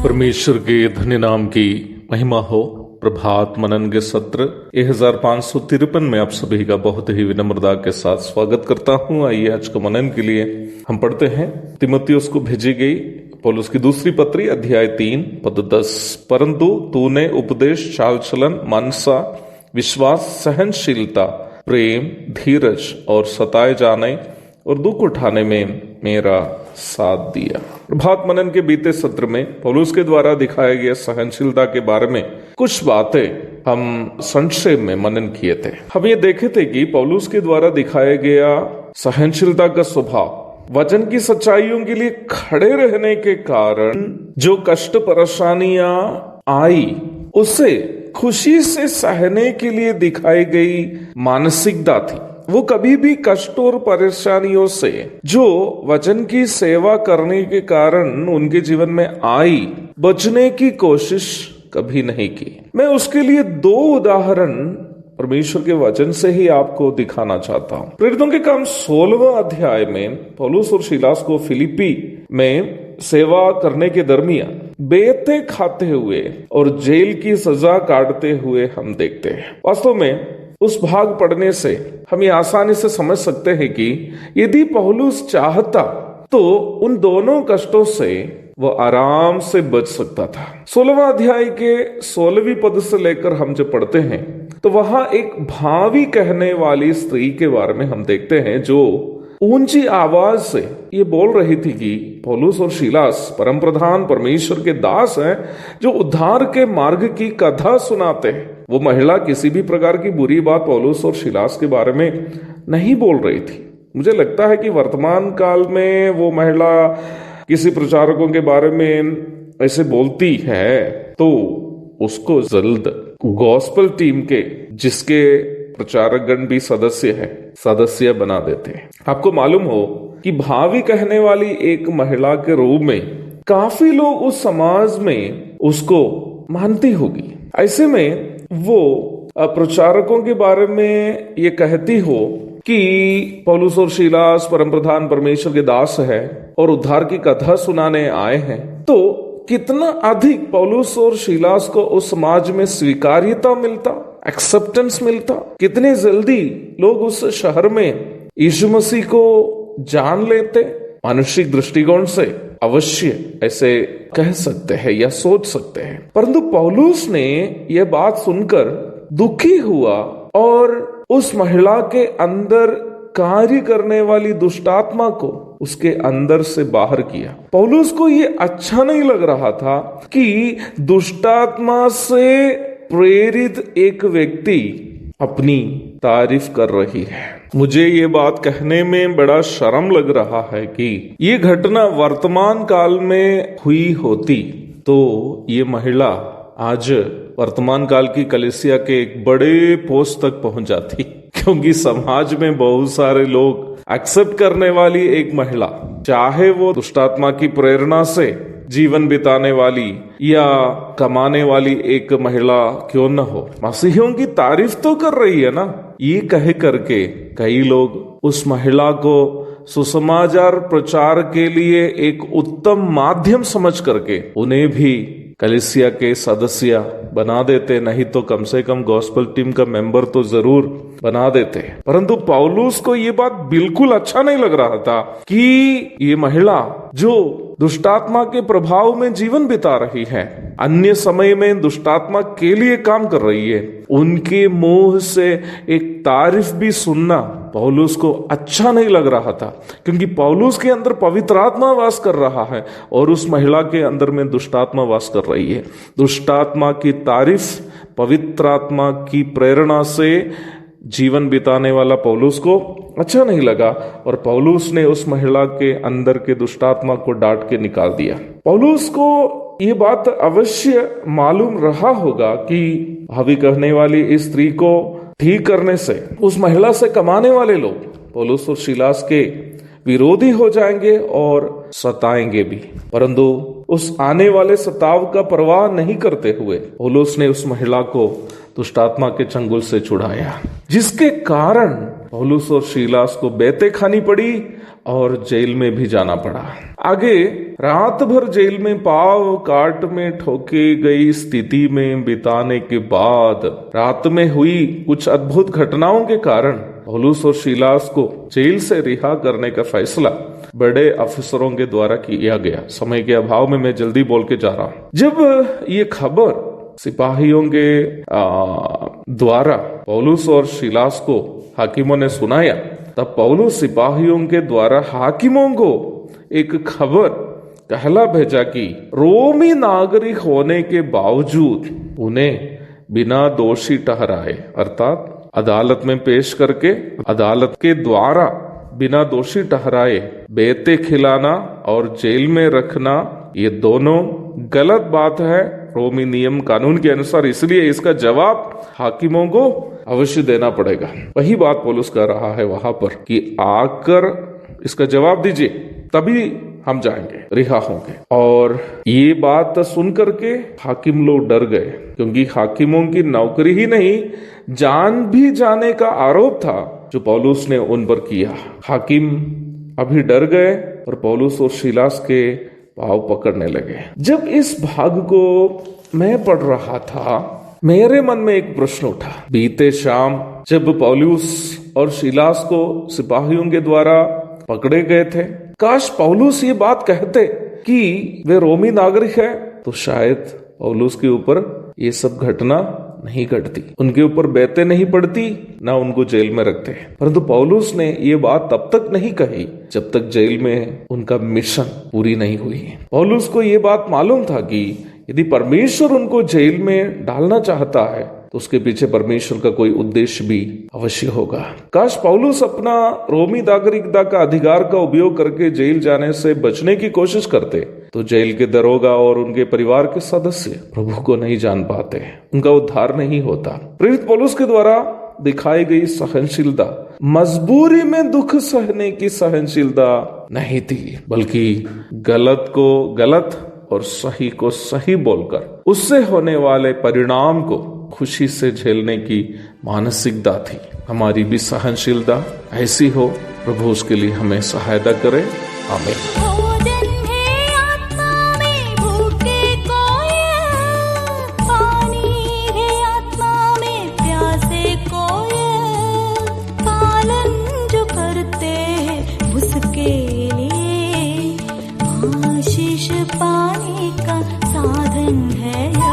परमेश्वर के धन्य नाम की महिमा हो। प्रभात मनन के सत्र 1553 में आप सभी का बहुत ही विनम्रता के साथ स्वागत करता हूं। आइए आज को मनन के लिए हम पढ़ते हैं तीमुथियुस को भेजी गई पौलुस की दूसरी पत्री अध्याय 3 पद 10। परंतु तूने उपदेश, चाल चलन, मानसा, विश्वास, सहनशीलता, प्रेम, धीरज और सताए जाने और दुख उठाने में मेरा साथ दिया। प्रभात मनन के बीते सत्र में पौलुस के द्वारा दिखाए गए सहनशीलता के बारे में कुछ बातें हम संक्षेप में मनन किए थे। हम ये देखे थे कि पौलुस के द्वारा दिखाया गया सहनशीलता का स्वभाव वचन की सच्चाइयों के लिए खड़े रहने के कारण जो कष्ट परेशानियां आई उसे खुशी से सहने के लिए दिखाई गई मानसिकता थी। वो कभी भी कष्ट और परेशानियों से जो वचन की सेवा करने के कारण उनके जीवन में आई बचने की कोशिश कभी नहीं की। मैं उसके लिए 2 उदाहरण परमेश्वर के वचन से ही आपको दिखाना चाहता हूं। प्रेरितों के काम 16वां अध्याय में पौलुस और सीलास को फिलिप्पी में सेवा करने के दरमियान बेते खाते हुए और जेल की सजा काटते हुए हम देखते हैं। वास्तव में उस भाग पढ़ने से हम ये आसानी से समझ सकते हैं कि यदि पौलुस चाहता तो उन दोनों कष्टों से वो आराम से बच सकता था। 16वां अध्याय के 16वीं पद से लेकर हम जब पढ़ते हैं तो वहां एक भावी कहने वाली स्त्री के बारे में हम देखते हैं जो ऊंची आवाज से ये बोल रही थी कि पौलुस और सीलास परम प्रधान परमेश्वर के दास हैं जो उद्धार के मार्ग की कथा सुनाते हैं। वो महिला किसी भी प्रकार की बुरी बात पौलुस और सीलास के बारे में नहीं बोल रही थी। मुझे लगता है कि वर्तमान काल में वो महिला किसी प्रचारकों के बारे में ऐसे बोलती है तो उसको जल्द गॉस्पेल टीम के जिसके प्रचारकगण भी सदस्य बना देते हैं। आपको मालूम हो कि भावी कहने वाली एक महिला के रूप में काफी लोग उस समाज में उसको मानती होगी। ऐसे में वो प्रचारकों के बारे में ये कहती हो कि पौलुस और सीलास परम प्रधान परमेश्वर के दास है और उद्धार की कथा सुनाने आए हैं, तो कितना अधिक पौलुस और सीलास को उस समाज में स्वीकार्यता मिलता, एक्सेप्टेंस मिलता। कितने जल्दी लोग उस शहर में यीशु मसीह को जान लेते। मानसिक दृष्टिकोण से अवश्य ऐसे कह सकते हैं या सोच सकते हैं। परंतु पौलुस ने यह बात सुनकर दुखी हुआ और उस महिला के अंदर कार्य करने वाली दुष्टात्मा को उसके अंदर से बाहर किया। पौलुस को ये अच्छा नहीं लग रहा था कि दुष्टात्मा से प्रेरित एक व्यक्ति अपनी तारीफ कर रही है। मुझे ये बात कहने में बड़ा शर्म लग रहा है कि ये घटना वर्तमान काल में हुई होती तो ये महिला आज वर्तमान काल की कलीसिया के एक बड़े पोस्ट तक पहुंच जाती, क्योंकि समाज में बहुत सारे लोग एक्सेप्ट करने वाली एक महिला, चाहे वो दुष्टात्मा की प्रेरणा से जीवन बिताने वाली या कमाने वाली एक महिला क्यों न हो, मसीहियों की तारीफ तो कर रही है ना। ये कह करके कई लोग उस महिला को सुसमाचार प्रचार के लिए एक उत्तम माध्यम समझ करके उन्हें भी कलीसिया के सदस्य बना देते, नहीं तो कम से कम गॉस्पेल टीम का मेंबर तो जरूर बना देते। परंतु पौलुस को ये बात बिल्कुल अच्छा नहीं लग रहा था कि ये महिला जो दुष्टात्मा के प्रभाव में जीवन बिता रही है, अन्य समय में दुष्टात्मा के लिए काम कर रही है, उनके मुंह से एक तारीफ भी सुनना पौलुस को अच्छा नहीं लग रहा था। क्योंकि पौलुस के अंदर पवित्र आत्मा वास कर रहा है और उस महिला के अंदर में दुष्टात्मा वास कर रही है। दुष्टात्मा की तारीफ पवित्र आत्मा की प्रेरणा से जीवन बिताने वाला पौलुस को अच्छा नहीं लगा और पौलुस ने उस महिला के अंदर के दुष्टात्मा को डांट के निकाल दिया। पौलुस को ये बात अवश्य मालूम रहा होगा कि भावी कहने वाली इस स्त्री को ठीक करने से उस महिला से कमाने वाले लोग पौलुस और सीलास के विरोधी हो जाएंगे और सताएंगे भी। परंतु उस आने वाले सताव का परवाह नहीं करते हुए पौलुस ने उस महिला को दुष्टात्मा के चंगुल से छुड़ाया, जिसके कारण पौलुस और सीलास को बेते खानी पड़ी और जेल में भी जाना पड़ा। आगे रात भर जेल में पाव काट में ठोकी गई स्थिति में बिताने के बाद रात में हुई कुछ अद्भुत घटनाओं के कारण पौलुस और सीलास को जेल से रिहा करने का फैसला बड़े अफसरों के द्वारा किया गया। समय के अभाव में मैं जल्दी बोल के जा रहा हूं। जब ये खबर सिपाहियों के द्वारा पौलुस और सीलास को हाकिमों ने सुनाया, तब पौलुस सिपाहियों के द्वारा हाकिमों को एक खबर कहला भेजा कि रोमी नागरिक होने के बावजूद उन्हें बिना दोषी ठहराए, अर्थात अदालत में पेश करके अदालत के द्वारा बिना दोषी ठहराए बेते खिलाना और जेल में रखना, ये दोनों गलत बात है रोमी नियम कानून के अनुसार। इसलिए इसका जवाब हाकिमों को अवश्य देना पड़ेगा। वही बात पौलुस कह रहा है वहां पर कि आकर इसका जवाब दीजिए, तभी हम जाएंगे, रिहा होंगे। और ये बात सुन करके हाकिम लोग डर गए, क्योंकि हाकिमों की नौकरी ही नहीं, जान भी जाने का आरोप था जो पौलुस ने उन पर किया। हाकिम अभी डर गए और पौलुस और सीलास के पांव पकड़ने लगे। जब इस भाग को मैं पढ़ रहा था, मेरे मन में एक प्रश्न उठा। बीते शाम जब पौलुस और सीलास को सिपाहियों के द्वारा पकड़े गए थे, काश पौलुस ये बात कहते कि वे रोमी नागरिक है, तो शायद पौलुस के ऊपर ये सब घटना नहीं घटती, उनके ऊपर बेते नहीं पड़ती, ना उनको जेल में रखते। परंतु पौलुस ने ये बात तब तक नहीं कही जब तक जेल में उनका मिशन पूरी नहीं हुई। पौलुस को ये बात मालूम था कि यदि परमेश्वर उनको जेल में डालना चाहता है तो उसके पीछे परमेश्वर का कोई उद्देश्य भी अवश्य होगा। काश पौलुस अपना रोमी नागरिकता का अधिकार का उपयोग करके जेल जाने से बचने की कोशिश करते, तो जेल के दरोगा और उनके परिवार के सदस्य प्रभु को नहीं जान पाते, उनका उद्धार नहीं होता। प्रेरित पौलुस के द्वारा दिखाई गई सहनशीलता मजबूरी में दुख सहने की सहनशीलता नहीं थी, बल्कि गलत को गलत और सही को सही बोलकर उससे होने वाले परिणाम को खुशी से झेलने की मानसिकता थी। हमारी भी सहनशीलता ऐसी हो, प्रभु उसके लिए हमें सहायता करे। आमीन। पाने का साधन है।